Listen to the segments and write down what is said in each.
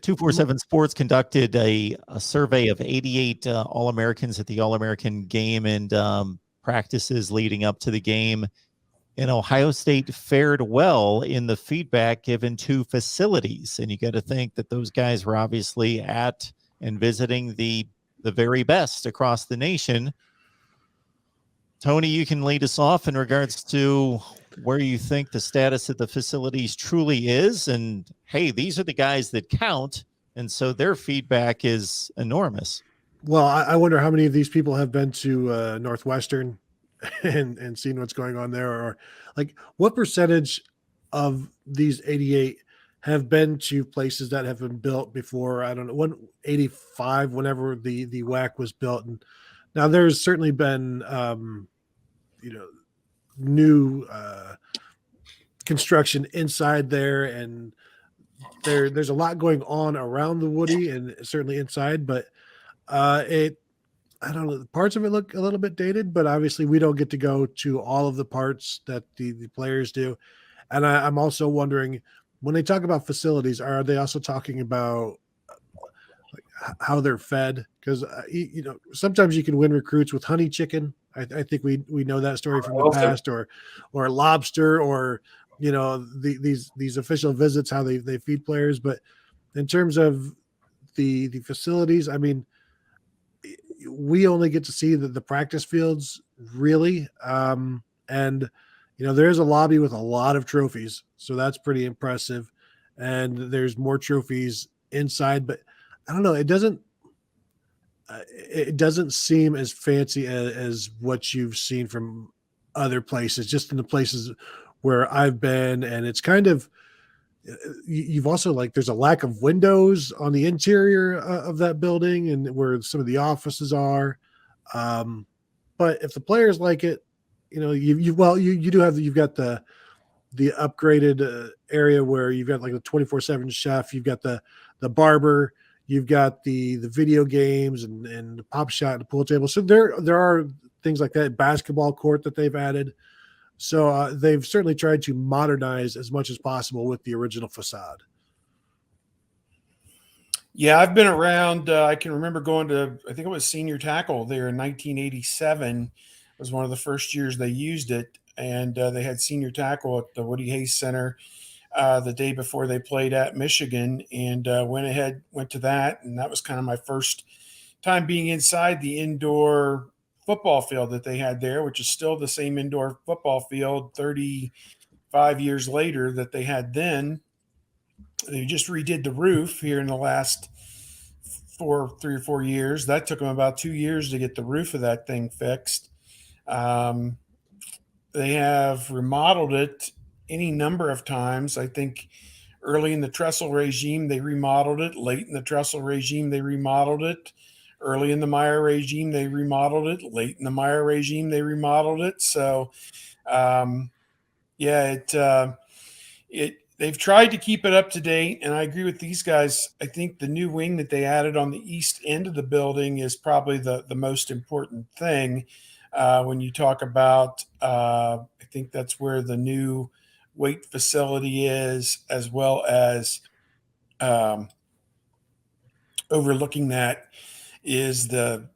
247 Sports conducted a survey of 88 All-Americans at the All-American game and practices leading up to the game. And Ohio State fared well in the feedback given to facilities. And you got to think that those guys were obviously at and visiting the very best across the nation. Tony, you can lead us off in regards to where you think the status of the facilities truly is. And hey, these are the guys that count. And so their feedback is enormous. Well, I wonder how many of these people have been to Northwestern and seen what's going on there, or like what percentage of these 88 have been to places that have been built before, I don't know, 185, whenever the WAC was built. And now there's certainly been, new construction inside there, and there's a lot going on around the Woody and certainly inside, but I don't know, parts of it look a little bit dated, but obviously we don't get to go to all of the parts that the players do. And I'm also wondering, when they talk about facilities, are they also talking about how they're fed? Because sometimes you can win recruits with honey chicken. I think we know that story from the past, or lobster, or these official visits, how they feed players. But in terms of the facilities, I mean, we only get to see the practice fields, really, and there's a lobby with a lot of trophies, so that's pretty impressive. And there's more trophies inside, but I don't know. It doesn't seem as fancy as what you've seen from other places, just in the places where I've been. And it's kind of, you've also, like, there's a lack of windows on the interior of that building and where some of the offices are. But if the players like it, you've got the upgraded area where you've got like the 24/7 chef, you've got the barber, you've got the video games and the pop shot and the pool table. So there are things like that, basketball court that they've added. So they've certainly tried to modernize as much as possible with the original facade. Yeah, I've been around. I can remember going to, I think it was senior tackle there in 1987. It was one of the first years they used it. And they had senior tackle at the Woody Hayes Center the day before they played at Michigan, and went to that. And that was kind of my first time being inside the indoor football field that they had there, which is still the same indoor football field 35 years later that they had then. They just redid the roof here in the last 3 or 4 years. That took them about 2 years to get the roof of that thing fixed. They have remodeled it any number of times. I think early in the Tressel regime, they remodeled it. Late in the Tressel regime, they remodeled it. Early in the Meyer regime, they remodeled it. Late in the Meyer regime, they remodeled it. So, they've tried to keep it up to date, and I agree with these guys. I think the new wing that they added on the east end of the building is probably the most important thing. When you talk about, I think that's where the new weight facility is, as well as overlooking that is the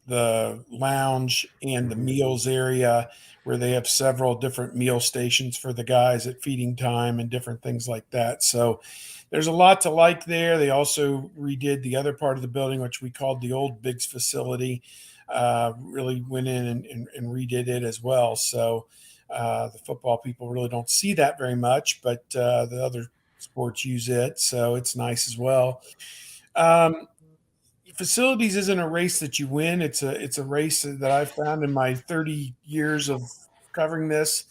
lounge and the meals area, where they have several different meal stations for the guys at feeding time and different things like that. So there's a lot to like there. They also redid the other part of the building, which we called the old Biggs facility. Really went in and redid it as well. So the football people really don't see that very much, but the other sports use it. So it's nice as well. Facilities isn't a race that you win. It's a race that I've found in my 30 years of covering this,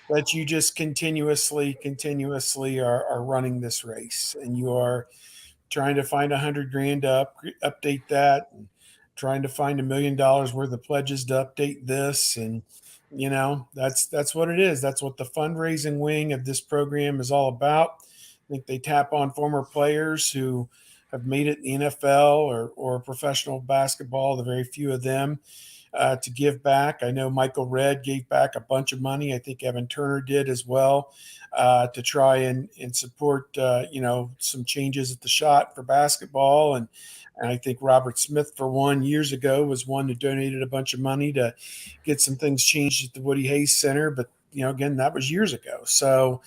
that you just continuously are running this race, and you are trying to find $100,000 to update that, and trying to find $1 million worth of pledges to update this. And, that's what it is. That's what the fundraising wing of this program is all about. I think they tap on former players who have made it in the NFL or professional basketball, the very few of them. to give back. I know Michael Redd gave back a bunch of money. I think Evan Turner did as well, to try and support, some changes at the shot for basketball. And I think Robert Smith, for one, years ago, was one that donated a bunch of money to get some things changed at the Woody Hayes Center. But, again, that was years ago. So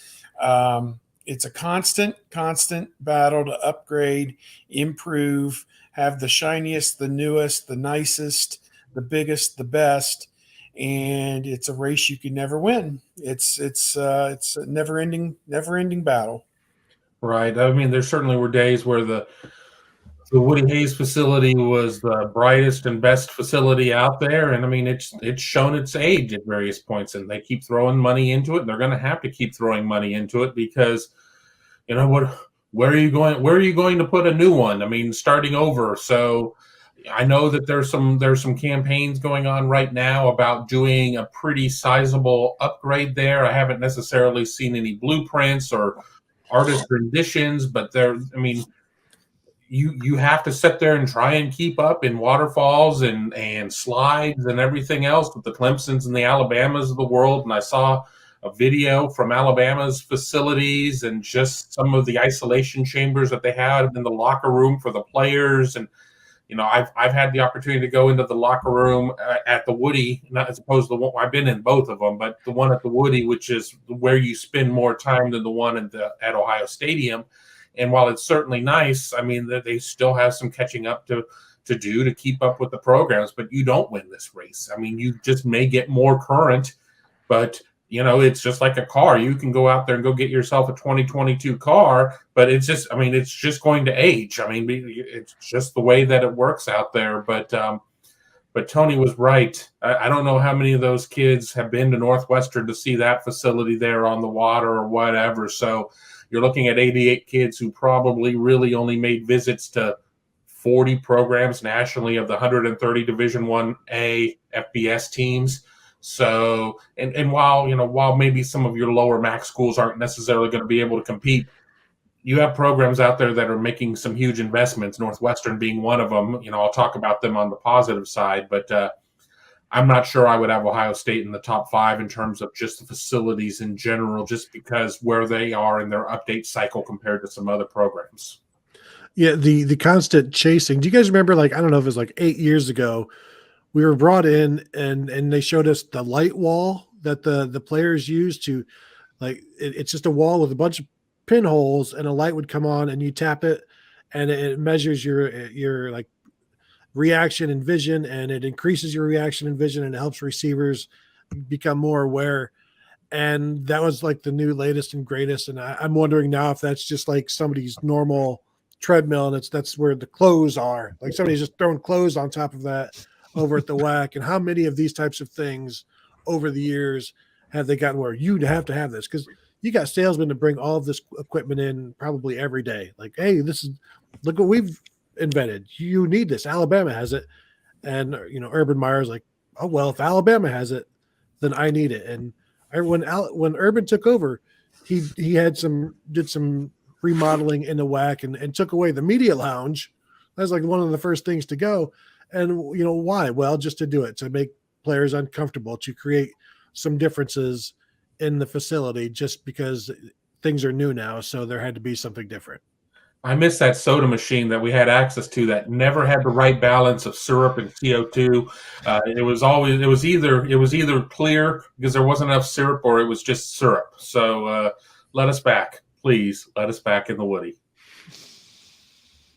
it's a constant battle to upgrade, improve, have the shiniest, the newest, the nicest, the biggest, the best. And it's a race you can never win. It's a never ending battle. Right. I mean, there certainly were days where the Woody Hayes facility was the brightest and best facility out there, and I mean, it's shown its age at various points, and they keep throwing money into it, and they're going to have to keep throwing money into it because, where are you going? Where are you going to put a new one? I mean, starting over. So I know that there's some campaigns going on right now about doing a pretty sizable upgrade there. I haven't necessarily seen any blueprints or artist renditions, but you have to sit there and try and keep up in waterfalls and slides and everything else with the Clemsons and the Alabamas of the world. And I saw a video from Alabama's facilities and just some of the isolation chambers that they had in the locker room for the players. And, I've had the opportunity to go into the locker room at the Woody, not as opposed to the one I've been in both of them, but the one at the Woody, which is where you spend more time than the one at Ohio Stadium. And while it's certainly nice, I mean, that they still have some catching up to do to keep up with the programs, but you don't win this race. I mean, you just may get more current, but it's just like a car. You can go out there and go get yourself a 2022 car, but it's just going to age. I mean, it's just the way that it works out there. But Tony was right. I don't know how many of those kids have been to Northwestern to see that facility there on the water or whatever. So you're looking at 88 kids who probably really only made visits to 40 programs nationally of the 130 Division I-A FBS teams. So, and while maybe some of your lower MAC schools aren't necessarily going to be able to compete, you have programs out there that are making some huge investments, Northwestern being one of them. I'll talk about them on the positive side, but I'm not sure I would have Ohio State in the top 5 in terms of just the facilities in general, just because where they are in their update cycle compared to some other programs. Yeah, the constant chasing. Do you guys remember, I don't know if it was 8 years ago, we were brought in and they showed us the light wall that the players use to, it's just a wall with a bunch of pinholes, and a light would come on and you tap it and it measures your reaction and vision, and it increases your reaction and vision, and it helps receivers become more aware. And that was the new latest and greatest. And I'm wondering now if that's just somebody's normal treadmill, and that's where the clothes are. Somebody's just throwing clothes on top of that over at the WAC. And how many of these types of things over the years have they gotten where you'd have to have this? Because you got salesmen to bring all of this equipment in probably every day. Hey, look what we've invented. You need this. Alabama has it. And Urban Meyer's oh well, if Alabama has it, then I need it. And when Urban took over, he did some remodeling in the WAC and took away the media lounge. That was one of the first things to go. And why? Well, just to do it, to make players uncomfortable, to create some differences in the facility, just because things are new now. So there had to be something different. I miss that soda machine that we had access to that never had the right balance of syrup and CO2. It was either clear because there wasn't enough syrup, or it was just syrup. So let us back, please. Let us back in the Woody.